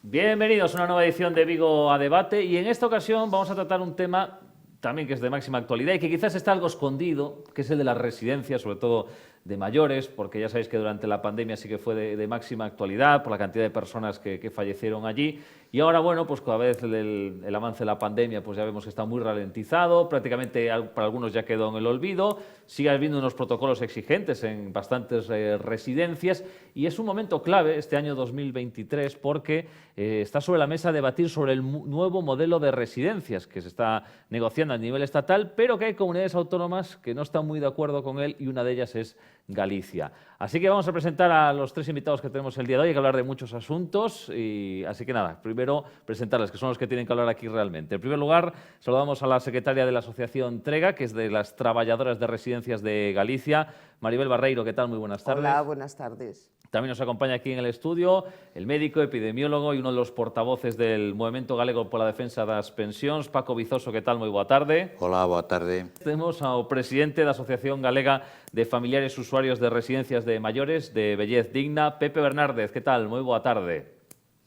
Bienvenidos a una nueva edición de Vigo a Debate y en esta ocasión vamos a tratar un tema también que es de máxima actualidad y que quizás está algo escondido, que es el de las residencias, sobre todo de mayores, porque ya sabéis que durante la pandemia sí que fue de máxima actualidad por la cantidad de personas que fallecieron allí. Y ahora, bueno, pues cada vez el avance de la pandemia pues ya vemos que está muy ralentizado, prácticamente para algunos ya quedó en el olvido, sigue habiendo unos protocolos exigentes en bastantes residencias y es un momento clave este año 2023 porque está sobre la mesa debatir sobre el nuevo modelo de residencias que se está negociando a nivel estatal, pero que hay comunidades autónomas que no están muy de acuerdo con él y una de ellas es Galicia. Así que vamos a presentar a los tres invitados que tenemos el día de hoy, hay que hablar de muchos asuntos, así que nada, primero presentarles, que son los que tienen que hablar aquí realmente. En primer lugar, saludamos a la secretaria de la Asociación Trega, que es de las trabajadoras de residencias de Galicia, Maribel Barreiro. ¿Qué tal? Muy buenas tardes. Hola, buenas tardes. También nos acompaña aquí en el estudio el médico, epidemiólogo y uno de los portavoces del Movimento Galego pola Defensa das Pensións, Paco Vizoso. Que tal? Moi boa tarde. Hola, boa tarde. Temos ao presidente da Asociación Galega de Familiares Usuarios de Residencias de Maiores de Vellez Digna, Pepe Bernárdez. Que tal? Moi boa tarde.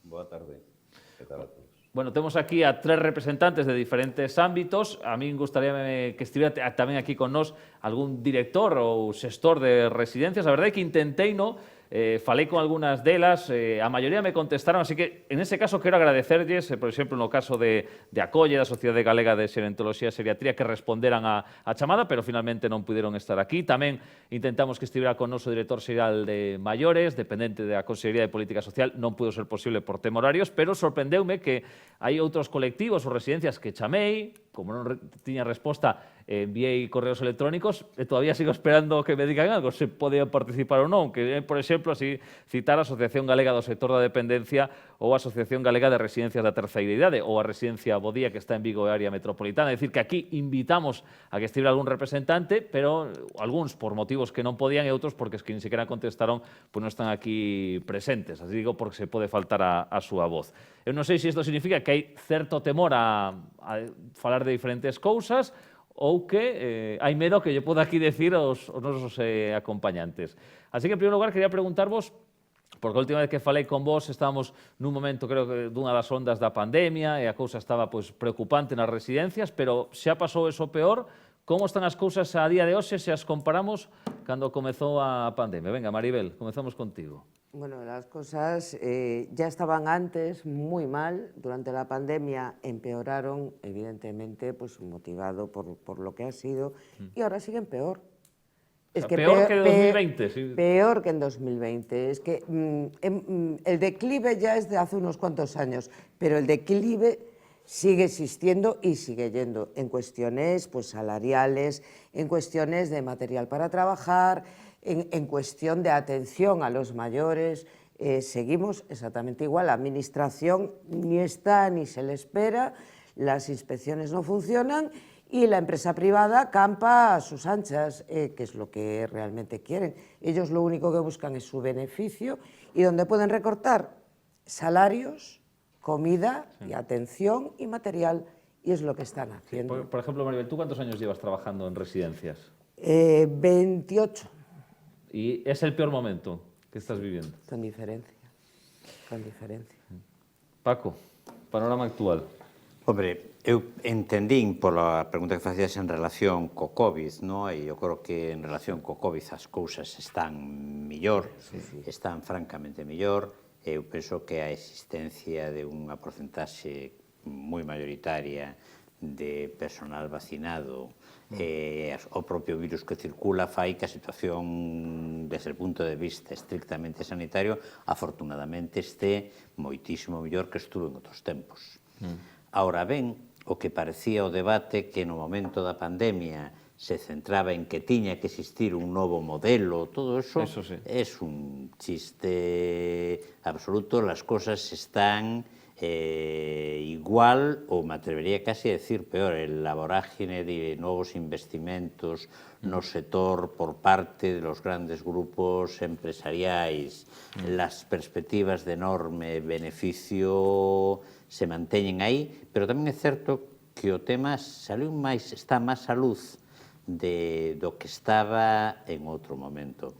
Boa tarde. Que tal a todos? Bueno, temos aquí a tres representantes de diferentes ámbitos. A mí gustaría que estivera tamén aquí con nós algún director ou xestor de residencias. A verdade é que intentei, no? Falei con algunas delas, a maioría me contestaron, así que en ese caso quero agradecerlles, por exemplo, no caso de Acolle, da Sociedade Galega de Xerontoloxía e Seriatría, que responderan a chamada, pero finalmente non puderon estar aquí. Tamén intentamos que estivera con noso director xeral de Maiores, dependente da Consellería de Política Social, non pudo ser posible por tema horarios, pero sorprendeume que hai outros colectivos ou residencias que chamei, como non tiña resposta, enviei correos electrónicos e todavía sigo esperando que me digan algo, se podían participar ou non, que por exemplo, así citar a Asociación Galega do Sector da Dependencia ou a Asociación Galega de Residencias da Terceira Idade ou a Residencia Bodía, que está en Vigo e área metropolitana. É dicir, que aquí invitamos a que estivera algún representante, pero algúns por motivos que non podían e outros porque es que ni siquiera contestaron, pues non están aquí presentes. Así digo, porque se pode faltar a súa voz. Eu non sei se isto significa que hai certo temor a falar de diferentes cousas ou que hai medo que lle poda aquí decir aos nosos acompañantes. Así que, en primeiro lugar, quería preguntarvos, porque a última vez que falei con vos estábamos nun momento, creo que, dunha das ondas da pandemia e a cousa estaba pois, preocupante nas residencias, pero xa pasou eso peor. Como están as cousas a día de hoxe se as comparamos cando comezou a pandemia? Venga, Maribel, comezamos contigo. Bueno, las cosas ya estaban antes muy mal, durante la pandemia empeoraron, evidentemente, pues motivado por lo que ha sido, y ahora siguen peor. Es que peor que en 2020. Sí. Peor que en 2020. Es que el declive ya es de hace unos cuantos años, pero el declive sigue existiendo y sigue yendo en cuestiones pues, salariales, en cuestiones de material para trabajar, en cuestión de atención a los mayores. Seguimos exactamente igual. La administración ni está ni se le espera, las inspecciones no funcionan y la empresa privada campa a sus anchas, que es lo que realmente quieren. Ellos lo único que buscan es su beneficio y donde pueden recortar salarios, comida y atención y material, y es lo que están haciendo. Por ejemplo, Maribel, ¿tú cuántos años llevas trabajando en residencias? 28. ¿Y es el peor momento que estás viviendo? Con diferencia, con diferencia. Paco, panorama actual. Hombre, eu entendín pola pregunta que facías en relación co COVID, no? E eu creo que en relación co COVID as cousas están mellor, están francamente mellor. Eu penso que a existencia de unha porcentaxe moi mayoritaria de personal vacinado o propio virus que circula fai que a situación desde o punto de vista estrictamente sanitario afortunadamente este moitísimo mellor que estuvo en outros tempos. Ahora ben, o que parecía o debate que no momento da pandemia se centraba en que tiña que existir un novo modelo, todo eso sí. Es un chiste absoluto, las cosas están igual, ou me atrevería casi a decir peor, la vorágine de novos investimentos no sector por parte de los grandes grupos empresariais, las perspectivas de enorme beneficio se manteñen aí, pero tamén é certo que o tema está máis á luz do que estaba en outro momento.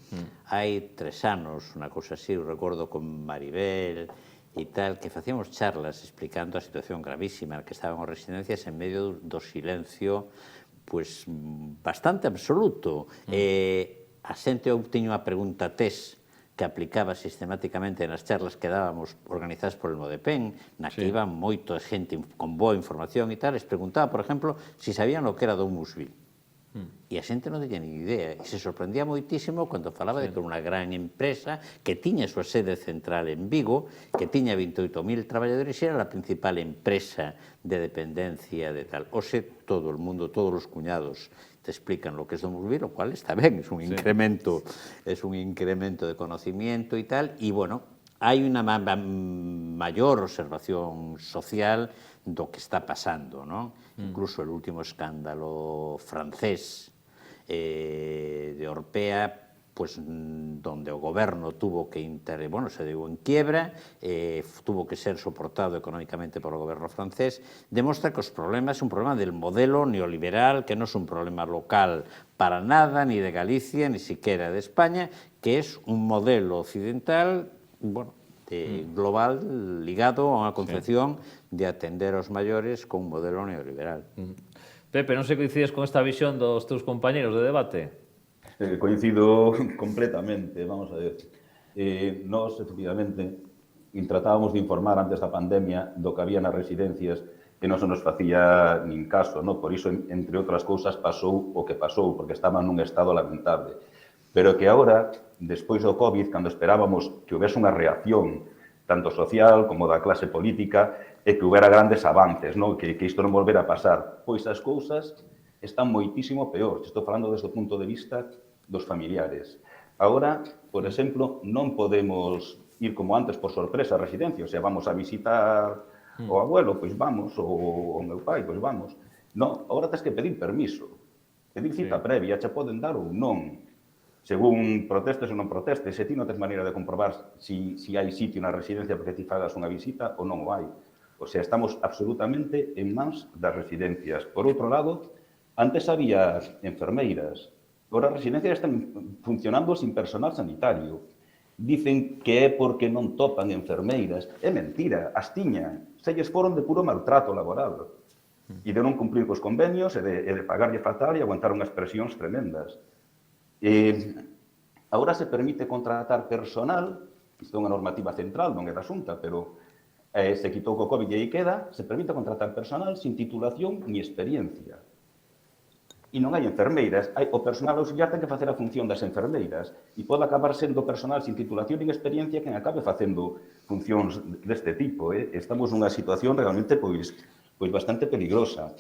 Hai 3 anos, unha cousa así, eu recordo con Maribel e tal, que facíamos charlas explicando a situación gravísima na que estaban as residencias en medio do silencio pues bastante absoluto. A xente obtiña unha pregunta test que aplicaba sistemáticamente nas charlas que dábamos organizadas por el Modepen, na que iba moita xente con boa información e tal, les preguntaba, por exemplo, si sabían o que era DomusVille. E a xente non tiña ni idea, e se sorprendía moitísimo cando falaba de que era unha gran empresa que tiña a súa sede central en Vigo, que tiña 28.000 traballadores e era a principal empresa de dependencia de tal. Ose, todo el mundo, todos os cuñados te explican lo que es DomusVille, lo cual está ben, es un incremento de conocimiento e tal, e, bueno, hai unha maior observación social do que está pasando, non? Incluso el último escándalo francés de Orpea, pues donde o goberno tuvo que se dio en quiebra, tuvo que ser soportado económicamente por o goberno francés, demostra que os problemas é un problema del modelo neoliberal, que non é un problema local para nada, ni de Galicia, ni siquiera de España, que é un modelo occidental, global, ligado a unha concepción de atender aos maiores con un modelo neoliberal. Pepe, non sei que coincides con esta visión dos teus compañeros de debate? Coincido completamente, vamos a ver. Nós, efectivamente, tratábamos de informar antes da pandemia do que había nas residencias e non se nos facía nin caso, non? Por iso, entre outras cousas, pasou o que pasou, porque estaban nun estado lamentable. Pero que agora, despois do COVID, cando esperábamos que houvese unha reacción tanto social como da clase política e que houbera grandes avances, non? Que isto non volvera a pasar, pois as cousas están moitísimo peor. Estou falando desde o punto de vista dos familiares. Agora, por exemplo, non podemos ir como antes por sorpresa á residencia, o sea, vamos a visitar o abuelo, pois vamos, ou o meu pai, pois vamos. Non, agora tens que pedir permiso, pedir cita previa, che poden dar ou non, según protestes ou non protestes, se ti non tens maneira de comprobar si hai sitio na residencia porque ti fagas unha visita ou non o hai. O sea, estamos absolutamente en mans das residencias. Por outro lado, antes había enfermeiras. Agora as residencias están funcionando sin personal sanitario. Dicen que é porque non topan enfermeiras. É mentira, as tiñan. Se lles foron de puro maltrato laboral. E de non cumprir cos convenios e de pagarlle fatal e aguantar unhas presións tremendas. Agora se permite contratar personal, isto é unha normativa central, non é da Xunta, pero se quitou co COVID e aí queda, se permite contratar personal sin titulación ni experiencia. E non hai enfermeiras, o personal auxiliar ten que facer a función das enfermeiras e pode acabar sendo personal sin titulación nin experiencia quen acabe facendo funcións deste tipo. Estamos nunha situación realmente pois bastante peligrosa.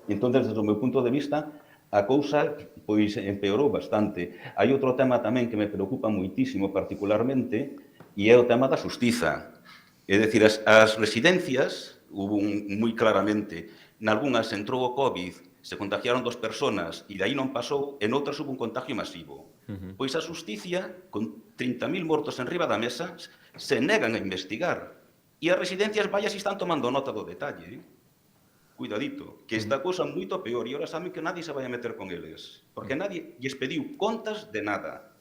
Entón, desde o meu punto de vista, a cousa pois empeorou bastante. Hai outro tema tamén que me preocupa moitísimo particularmente e é o tema da xustiza. É dicir, as residencias, hubo moi claramente, nalgúnas entrou o COVID, se contagiaron 2 personas e de aí non pasou, en outras hubo un contagio masivo. Pois a xusticia, con 30.000 mortos en riba da mesa, se negan a investigar. E as residencias, vaya, si están tomando nota do detalle. Cuidadito, que esta cousa é moito peor e ahora saben que nadie se vai a meter con eles, porque nadie lles pediu contas de nada.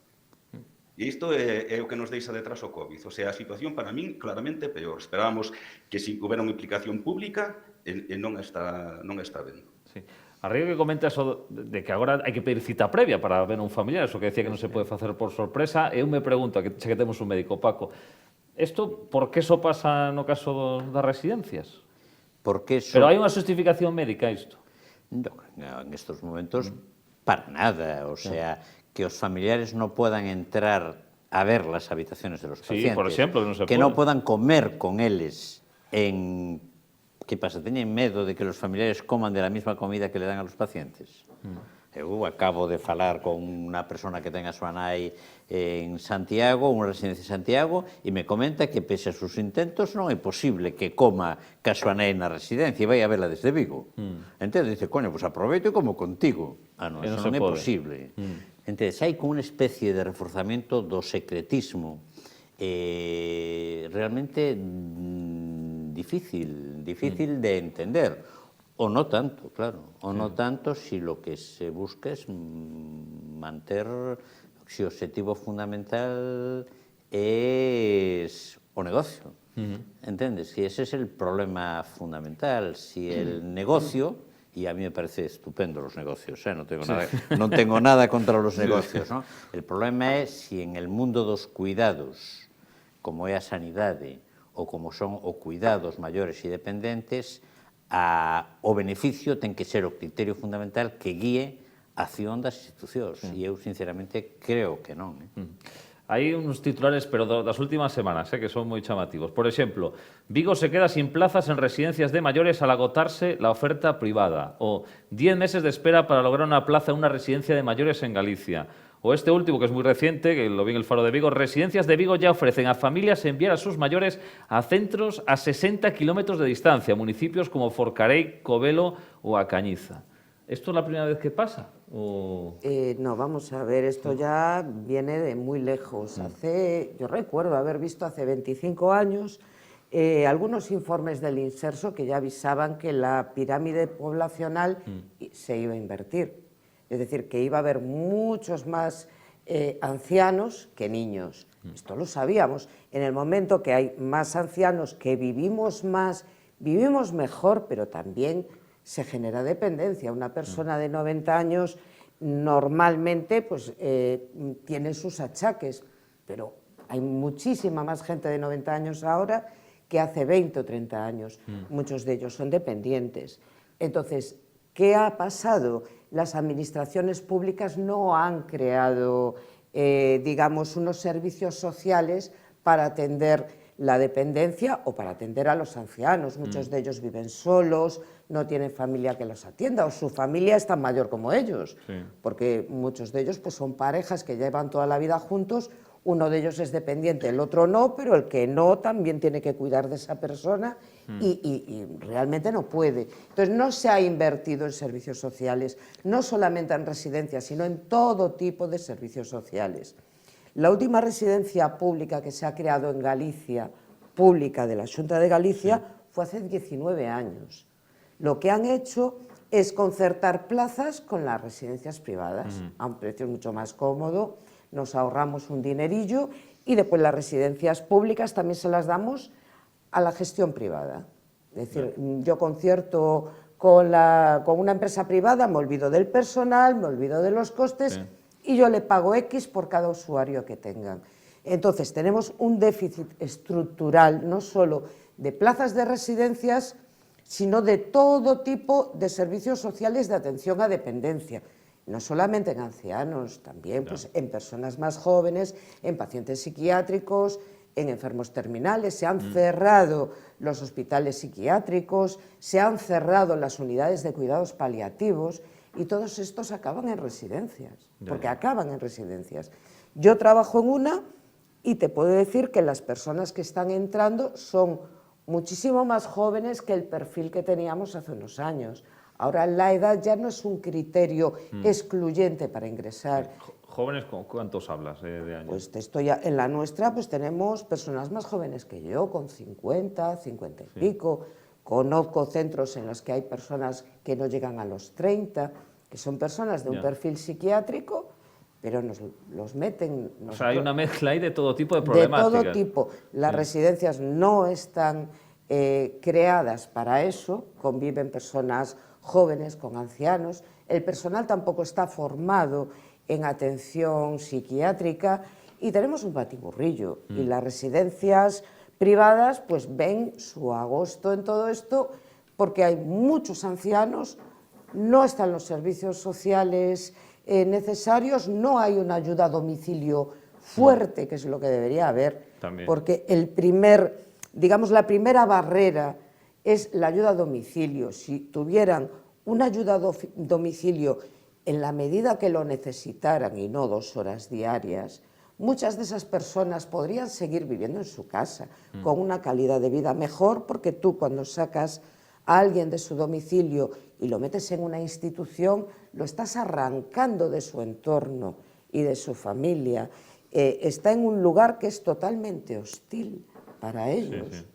E isto é o que nos deixa detrás o COVID. O sea, a situación para min claramente peor. Esperábamos que si houbera unha implicación pública e non está vendo. Sí. Arriba que comenta eso de que agora hai que pedir cita previa para ver un familiar, eso que decía que non se pode facer por sorpresa, eu me pregunto, que che que temos un médico, Paco, isto por que só pasa no caso das residencias? Pero hai unha justificación médica isto? En estos momentos, para nada. O sea, que os familiares no puedan entrar a ver las habitaciones de los pacientes. Sí, por exemplo, que non se que non podan comer con eles en... Que pasa? Teñen medo de que os familiares coman de la mesma comida que le dan a los pacientes? Eu acabo de falar con unha persona que ten a súa nai en Santiago, unha residencia en Santiago, e me comenta que, pese a sus intentos, non é posible que coma ca súa nai na residencia e vai a verla desde Vigo. Entón, dice, coño, pues aproveito e como contigo. Non, eso non é posible. Entón, hai como unha especie de reforzamento do secretismo realmente difícil de entender. O no tanto, claro. O no tanto si lo que se busca es manter, si o objetivo fundamental es o negocio. ¿Entiendes? Y ese es el problema fundamental. Si el negocio, y a mí me parece estupendo los negocios, no tengo nada contra los negocios, ¿no? El problema é si en el mundo dos cuidados, como é a sanidade, ou como son os cuidados maiores e dependentes, o beneficio ten que ser o criterio fundamental que guíe a acción das institucións. E eu, sinceramente, creo que non. Hai uns titulares, pero das últimas semanas, que son moi chamativos. Por exemplo, Vigo se queda sin plazas en residencias de mayores al agotarse la oferta privada. O 10 meses de espera para lograr una plaza en una residencia de mayores en Galicia. O este último, que es muy reciente, que lo vi en el Faro de Vigo, residencias de Vigo ya ofrecen a familias enviar a sus mayores a centros a 60 kilómetros de distancia, municipios como Forcarei, Covelo o A Cañiza. ¿Esto es la primera vez que pasa? No, vamos a ver, esto ya viene de muy lejos. Yo recuerdo haber visto hace 25 años algunos informes del Inserso que ya avisaban que la pirámide poblacional se iba a invertir. Es decir, que iba a haber muchos más ancianos que niños. Esto lo sabíamos. En el momento que hay más ancianos, que vivimos más, vivimos mejor, pero también se genera dependencia. Una persona de 90 años normalmente pues, tiene sus achaques, pero hay muchísima más gente de 90 años ahora que hace 20 o 30 años. Muchos de ellos son dependientes. Entonces, ¿qué ha pasado? Las administraciones públicas no han creado, digamos, unos servicios sociales para atender la dependencia o para atender a los ancianos. Muchos de ellos viven solos, no tienen familia que los atienda, o su familia es tan mayor como ellos, porque muchos de ellos pues, son parejas que llevan toda la vida juntos, uno de ellos es dependiente, el otro no, pero el que no también tiene que cuidar de esa persona y realmente no puede. Entonces no se ha invertido en servicios sociales, no solamente en residencias, sino en todo tipo de servicios sociales. La última residencia pública que se ha creado en Galicia, pública de la Xunta de Galicia, fue hace 19 años. Lo que han hecho es concertar plazas con las residencias privadas, a un precio mucho más cómodo, nos ahorramos un dinerillo y después las residencias públicas también se las damos a la gestión privada. Es decir, yo concierto con una empresa privada, me olvido del personal, me olvido de los costes y yo le pago X por cada usuario que tengan. Entonces, tenemos un déficit estructural, no solo de plazas de residencias, sino de todo tipo de servicios sociales de atención a dependencia. No solamente en ancianos, también pues, en personas más jóvenes, en pacientes psiquiátricos, en enfermos terminales. Se han cerrado los hospitales psiquiátricos, se han cerrado las unidades de cuidados paliativos y todos estos acaban en residencias, porque acaban en residencias. Yo trabajo en una y te puedo decir que las personas que están entrando son muchísimo más jóvenes que el perfil que teníamos hace unos años. Ahora la edad ya no es un criterio excluyente para ingresar. ¿Jóvenes cuántos hablas de años? Pues en la nuestra pues tenemos personas más jóvenes que yo, con 50, 50 y pico. Conozco centros en los que hay personas que no llegan a los 30, que son personas de un perfil psiquiátrico, pero nos los meten... O sea, hay una mezcla ahí de todo tipo de problemáticas. De todo tipo. Las residencias no están creadas para eso, conviven personas jóvenes con ancianos, el personal tampoco está formado en atención psiquiátrica y tenemos un batiburrillo. Y las residencias privadas pues ven su agosto en todo esto porque hay muchos ancianos, no están los servicios sociales necesarios, no hay una ayuda a domicilio fuerte, que es lo que debería haber, porque la primera barrera es la ayuda a domicilio. Si tuvieran una ayuda a domicilio en la medida que lo necesitaran y no 2 horas diarias, muchas de esas personas podrían seguir viviendo en su casa con una calidad de vida mejor, porque tú cuando sacas a alguien de su domicilio y lo metes en una institución, lo estás arrancando de su entorno y de su familia. Está en un lugar que es totalmente hostil para ellos.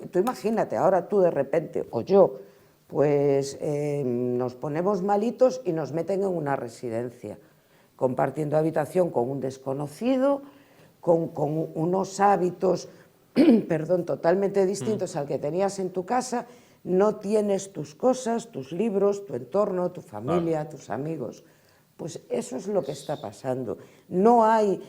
Tú imagínate, ahora tú de repente, o yo, pues nos ponemos malitos y nos meten en una residencia, compartiendo habitación con un desconocido, con unos hábitos perdón, totalmente distintos al que tenías en tu casa, no tienes tus cosas, tus libros, tu entorno, tu familia, tus amigos. Pues eso es lo que está pasando. No hay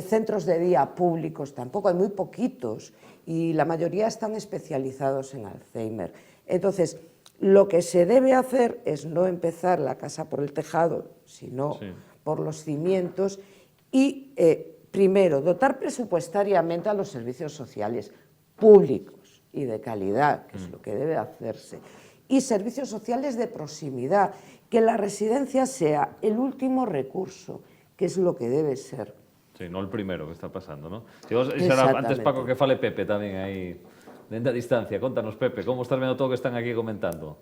centros de día públicos tampoco, hay muy poquitos y la mayoría están especializados en Alzheimer. Entonces, lo que se debe hacer es no empezar la casa por el tejado, sino por los cimientos y, primero, dotar presupuestariamente a los servicios sociales públicos y de calidad, que es lo que debe hacerse, y servicios sociales de proximidad, que la residencia sea el último recurso, que es lo que debe ser. Sí, no el primero que está pasando, ¿no? Antes, Paco, que fale Pepe tamén aí, dende a distancia. Contanos, Pepe, como estás vendo todo o que están aquí comentando?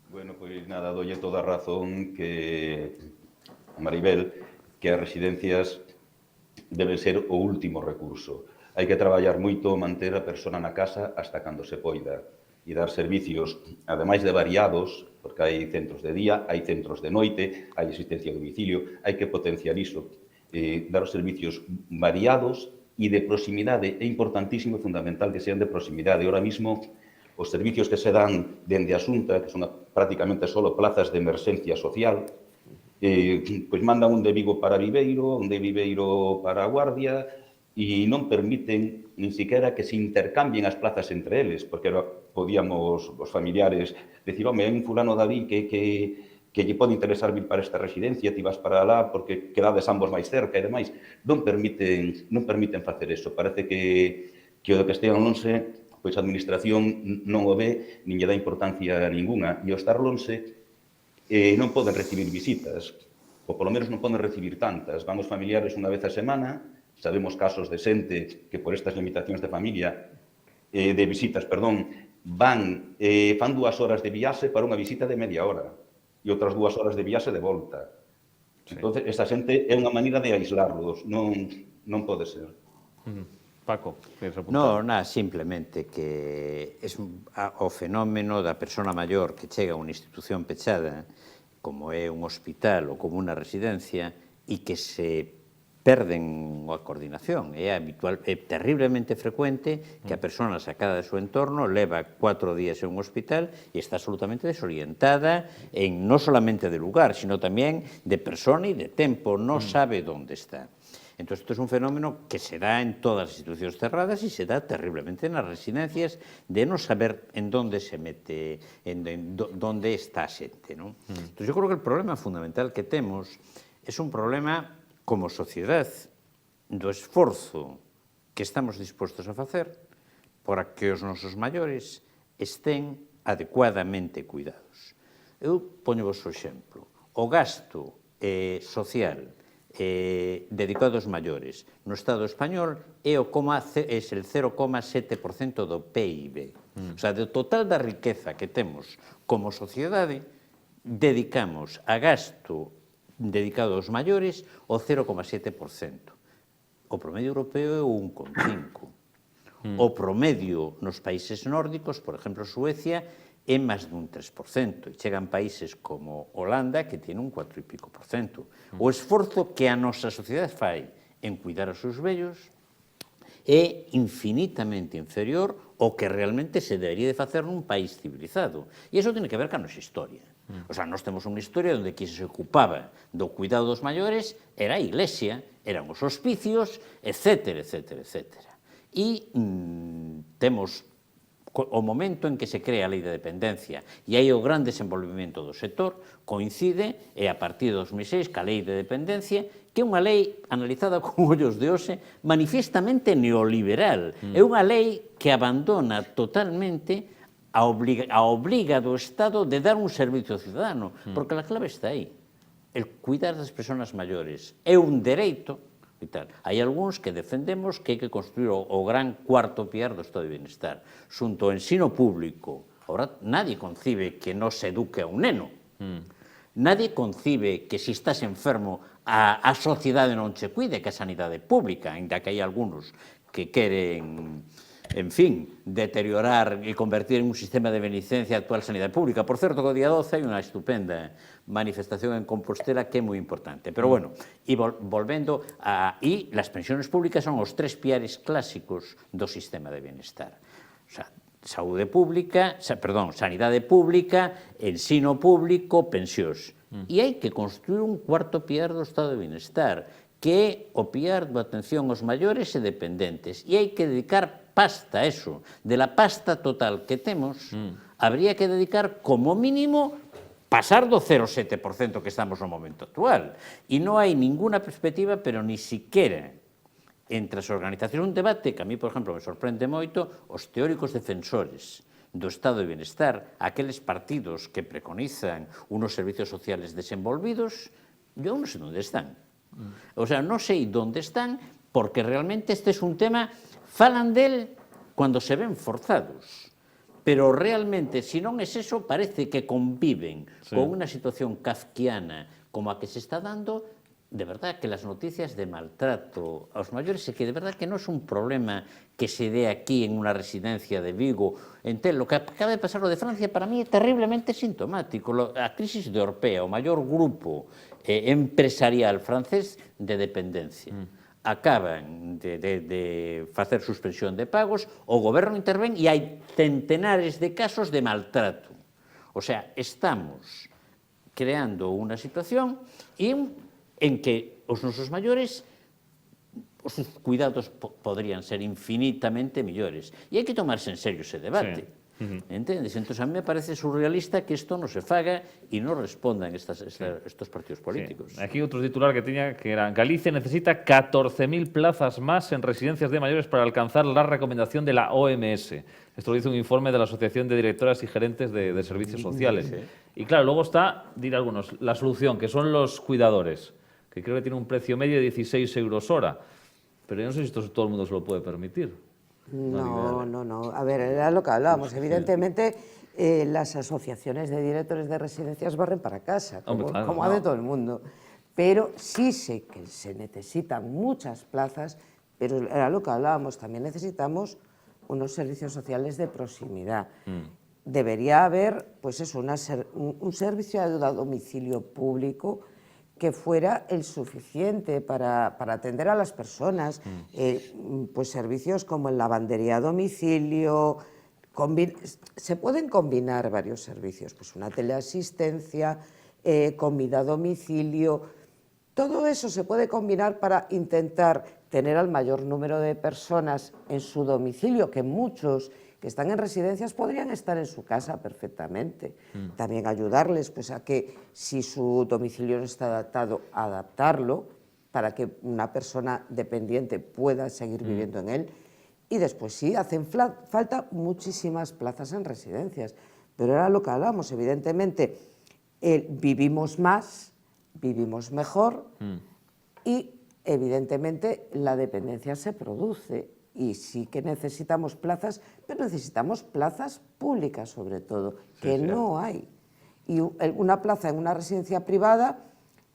Bueno, pois nada, dolle toda a razón que a Maribel, que as residencias deben ser o último recurso. Hai que traballar moito manter a persona na casa hasta cando se poida e dar servicios, ademais de variados, porque hai centros de día, hai centros de noite, hai asistencia a domicilio, hai que potenciar iso, dar os servicios variados e de proximidade. É importantísimo e fundamental que sean de proximidade. Ahora mismo, os servicios que se dan dende a Xunta, que son prácticamente só plazas de emerxencia social, pois mandan un de Vigo para Viveiro, un de Viveiro para a Guardia, e non permiten nin siquiera que se intercambien as plazas entre eles, porque podíamos os familiares decir, home, hai un fulano de ali que lle pode interesar vir para esta residencia, ti vas para lá porque quedades ambos máis cerca e demais. Non permiten facer eso. Parece que o que estean lonxe, pois a administración non o ve, nin lle dá importancia ninguna. E ao estar lonxe, non poden recibir visitas, ou polo menos non poden recibir tantas. Van os familiares unha vez a semana, sabemos casos de xente que por estas limitacións de familia, de visitas, perdón, fan 2 horas de viaxe para unha visita de media hora e outras 2 horas de viaxe de volta. Entón, esta xente é unha maneira de aislarlos, non pode ser. Paco, queres apuntar? No, nada, simplemente que es o fenómeno da persona maior que chega a unha institución pechada, como é un hospital ou como unha residencia, e que se perden a coordinación. É habitual, é terriblemente frecuente que a persona sacada do seu entorno leva 4 días en un hospital e está absolutamente desorientada en non solamente de lugar, sino tamén de persona e de tempo, non sabe onde está. Entón, isto é un fenómeno que se dá en todas as institucións cerradas e se dá terriblemente nas residencias de non saber en onde se mete, en onde está a xente, non? Entón, eu creo que o problema fundamental que temos é un problema como sociedade do esforzo que estamos dispostos a facer para que os nosos maiores estén adecuadamente cuidados. Eu poño vos o exemplo. O gasto social dedicado aos maiores no Estado español é el 0,7% do PIB. O sea, do total da riqueza que temos como sociedade, dedicamos a gasto dedicado aos maiores o 0,7%. O promedio europeo é o 1,5%. O promedio nos países nórdicos, por exemplo, Suecia, é máis dun 3%. E chegan países como Holanda, que tiene un 4 e pico por cento. O esforzo que a nosa sociedade fai en cuidar os seus vellos é infinitamente inferior ao que realmente se debería de facer nun país civilizado. E iso tiene que ver ca nosa historia. O sea, nós temos unha historia onde que se ocupaba do cuidado dos maiores era a Iglesia, eran os hospicios, etcétera, etcétera, etcétera. E temos o momento en que se crea a lei de dependencia e aí o gran desenvolvemento do sector coincide, e a partir de 2006, ca lei de dependencia, que é unha lei analizada con ollos de hoxe manifestamente neoliberal. É unha lei que abandona totalmente a obriga do Estado de dar un servicio ciudadano, porque a clave está aí. El cuidar das persoas maiores é un dereito e tal. Hai algúns que defendemos que hai que construir o gran cuarto piar do Estado de Bienestar. Xunto ao ensino público, ahora nadie concibe que non se eduque a un neno. Nadie concibe que se estás enfermo a sociedade non che cuide, que a sanidade pública, ainda que hai algúns que queren en fin, deteriorar e convertir en un sistema de beneficencia a actual sanidade pública. Por certo, que o día 12 hai unha estupenda manifestación en Compostela que é moi importante. Pero bueno, e volvendo e las pensiones públicas son os tres piares clásicos do sistema de bienestar. O sea, saúde pública, sanidade pública, ensino público, pensións. E hai que construir un cuarto piar do estado de bienestar, que é o piar da atención aos maiores e dependentes. E hai que dedicar pasta a eso. De la pasta total que temos, habría que dedicar como mínimo pasar do 0,7% que estamos no momento actual. E non hai ninguna perspectiva, pero ni siquiera entre as organizacións, un debate que a mí, por exemplo, me sorprende moito, os teóricos defensores do estado de bienestar, aqueles partidos que preconizan unos servicios sociales desenvolvidos, eu non sei onde están. O sea, non sei onde están, porque realmente este é un tema, falan del cando se ven forzados, pero realmente, se non é eso, parece que conviven con unha situación kafkiana como a que se está dando. De verdad que las noticias de maltrato aos maiores é que de verdad que non é un problema que se dé aquí en unha residencia de Vigo. Entón, lo que acaba de pasar o de Francia para mí é terriblemente sintomático. A crisis de Orpea, o maior grupo empresarial francés de dependencia. Acaban de facer suspensión de pagos, o goberno intervén e hai centenares de casos de maltrato. O sea, estamos creando unha situación en que os nosos maiores, os cuidados podrían ser infinitamente millores. E hai que tomarse en serio ese debate. Entendes? Entón, a mí me parece surrealista que isto non se faga e non respondan estos partidos políticos. Aquí outro titular que tiña que era: Galicia necesita 14.000 plazas más en residencias de mayores para alcanzar la recomendación de la OMS. Esto lo dice un informe de la Asociación de Directoras y Gerentes de Servicios Sociales. Y claro, luego está, dirán algunos, la solución, que son los cuidadores, que creo que tiene un precio medio de 16 euros hora. Pero yo no sé si esto todo el mundo se lo puede permitir. No. A ver, era lo que hablábamos. Evidentemente, las asociaciones de directores de residencias barren para casa, como de todo el mundo. Pero sí sé que se necesitan muchas plazas, pero era lo que hablábamos, también necesitamos unos servicios sociales de proximidad. Debería haber, pues eso, un servicio de ayuda a domicilio público que fuera el suficiente para atender a las personas, pues servicios como en lavandería a domicilio. Se pueden combinar varios servicios, pues una teleasistencia, comida a domicilio. Todo eso se puede combinar para intentar tener al mayor número de personas en su domicilio, que muchos que están en residencias podrían estar en su casa perfectamente. También ayudarles pues, a que, si su domicilio no está adaptado, adaptarlo para que una persona dependiente pueda seguir viviendo en él. Y después sí, hacen falta muchísimas plazas en residencias. Pero era lo que hablamos, evidentemente, vivimos más, vivimos mejor y evidentemente la dependencia se produce. Y sí que necesitamos plazas, pero necesitamos plazas públicas sobre todo, que no hay. Y una plaza en una residencia privada,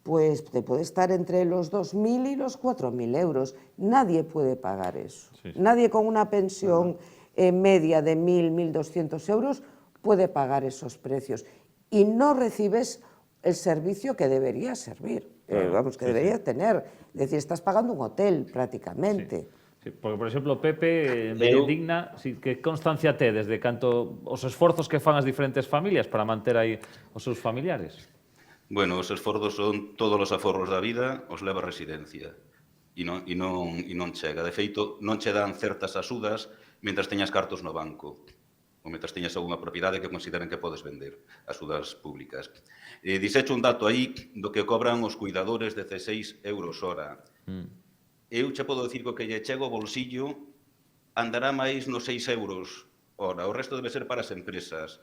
pues te puede estar entre los 2.000 y los 4.000 euros. Nadie puede pagar eso. Nadie con una pensión media de 1.000, 1.200 euros puede pagar esos precios. Y no recibes el servicio que debería servir, vamos, que debería tener. Es decir, estás pagando un hotel prácticamente. Sí, porque, por exemplo, Pepe, en Bendigna, que constancia té desde canto os esforzos que fan as diferentes familias para manter aí os seus familiares? Bueno, os esforzos son todos os aforros da vida, os leva a residencia. E non chega. De feito, non che dan certas axudas mentras teñas cartos no banco ou mentras teñas algunha propiedade que consideren que podes vender, axudas públicas. Dixecho un dato aí do que cobran os cuidadores 16 euros hora. Eu che podo dicir que o que lle chego ao bolsillo andará máis nos 6 euros hora. O resto debe ser para as empresas.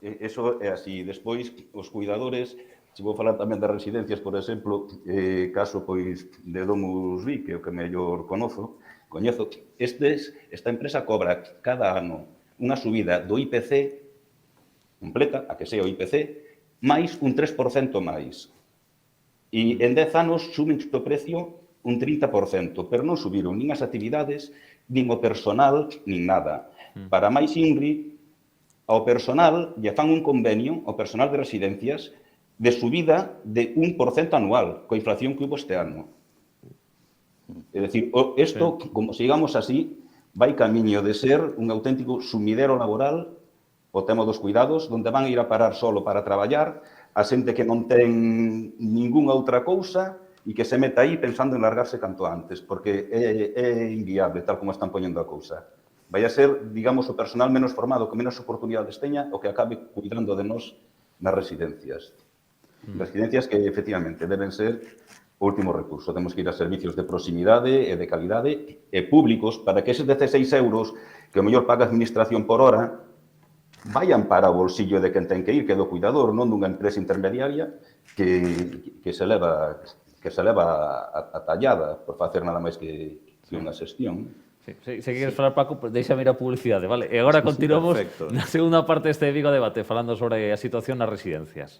Eso é así. Despois, os cuidadores, se vou falar tamén das residencias, por exemplo, caso pois de Domus Vi, que é o que mellor coñezo, esta empresa cobra cada ano unha subida do IPC completa, a que sea o IPC, máis un 3% máis. E en 10 anos suben o precio un 30%, pero non subiron nin as actividades nin o personal, nin nada. Para máis inri, ao personal lle fan un convenio, ao personal de residencias, de subida de 1% anual, coa inflación que hubo este ano. É dicir, isto, como sigamos así, vai camiño de ser un auténtico sumidero laboral, o tema dos cuidados, onde van a ir a parar solo para traballar, a xente que non ten ningunha outra cousa e que se meta aí pensando en largarse canto antes, porque é inviable tal como están poñendo a cousa. Vai a ser, digamos, o personal menos formado, que menos oportunidades teña, o que acabe cuidando de nós nas residencias. Residencias que, efectivamente, deben ser o último recurso. Temos que ir a servicios de proximidade e de calidade e públicos para que eses 16 euros que o mellor paga a administración por hora vayan para o bolsillo de quen ten que ir, que é do cuidador, non dunha empresa intermediaria que se leva a tallada por facer nada máis que unha xestión. Se queres falar, Paco, deixame ir a publicidade, vale? E agora continuamos na segunda parte deste Vigo Debate, falando sobre a situación nas residencias.